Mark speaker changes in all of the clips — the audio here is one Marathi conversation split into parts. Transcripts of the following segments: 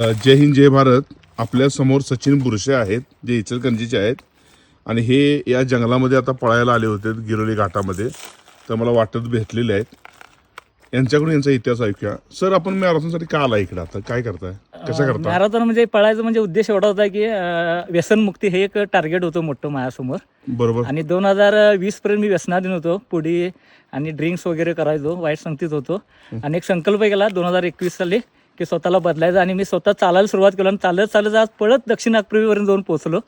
Speaker 1: जय हिंद जय भारत. आपल्या समोर सचिन बुरशे आहेत जे इचलकरंजीचे आहेत आणि हे या जंगलामध्ये आता पळायला आले होते गिरोली घाटामध्ये. तर मला वाटत भेटलेले आहेत. यांच्याकडून यांचा इतिहास ऐकूया. सर, आपण मॅरेथॉनसाठी का आला इकडे, आता काय करताय, कसं करता?
Speaker 2: मॅरेथॉन म्हणजे पळायचं म्हणजे उद्देश एवढा होता की व्यसनमुक्ती हे एक टार्गेट होतं मोठं माझ्यासमोर.
Speaker 1: बरोबर.
Speaker 2: आणि 2020 पर्यंत मी व्यसनाधीन होतो, पुढे आणि ड्रिंक्स वगैरे करायचो, वाईट संगतीत होतो. आणि एक संकल्प केला 2021 साली की स्वतःला बदलायचं आणि मी स्वतः चालायला सुरुवात केली आणि चालत आज पळत दक्षिण आफ्रिकेपर्यंत जाऊन पोहोचलो.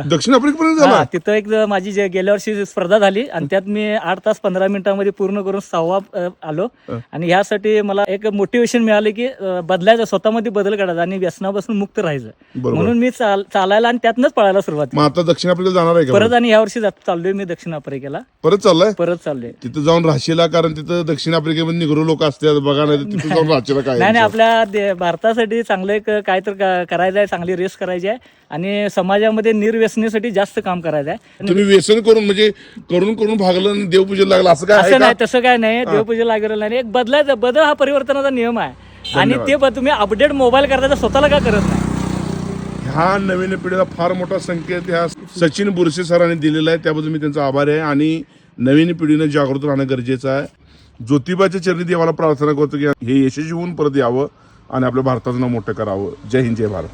Speaker 1: दक्षिण आफ्रिकेपर्यंत झाला?
Speaker 2: तिथं एक माझी गेल्या वर्षी स्पर्धा झाली आणि त्यात मी 8 तास 15 मिनिटांमध्ये पूर्ण करून 6वा आलो. आणि ह्यासाठी मला एक मोटिवेशन मिळाले की बदलायचं, स्वतःमध्ये बदल करायचा आणि व्यसनापासून मुक्त राहायचं. म्हणून मी चालायला आणि त्यातनंच पळायला सुरुवात केली.
Speaker 1: मग आता दक्षिण आफ्रिकेला जाणार आहे का
Speaker 2: परत? आणि यावर्षी चाललोय मी दक्षिण आफ्रिकेला.
Speaker 1: परत चाललोय
Speaker 2: तिथं
Speaker 1: जाऊन राहशीला, कारण तिथं दक्षिण आफ्रिकेमध्ये निग्रो लोक असतात बघा, नाही तिथे जाऊन राहशीला काय?
Speaker 2: नाही, आपल्या भारतासाठी चांगलं एक काय तर करायचं आहे, चांगली रेस करायची आहे आणि समाजामध्ये निर्व्यसनेसाठी जास्त काम करायचं आहे.
Speaker 1: तुम्ही व्यसन करून म्हणजे करून भागलं आणि देवपूजन लागलं असं काय?
Speaker 2: असं नाही, तसं काय नाही. देवपूजा लागलेलं नाही. एक बदल हा परिवर्तनाचा नियम आहे आणि ते तुम्ही अपडेट मोबाईल करता स्वतःला का करत नाही?
Speaker 1: ह्या नवीन पिढीला फार मोठा संकेत ह्या सचिन बुरशे सरांनी दिलेला आहे, त्याबद्दल मी त्यांचा आभारी आहे. आणि नवीन पिढीनं जागृत राहणं गरजेचं आहे. ज्योतिबाच्या चरणी देवाला प्रार्थना करतो की हे यशस्वी होऊन परत यावं आणि आपल्या भारताचं नाव मोठं करावं. जय हिंद जय भारत.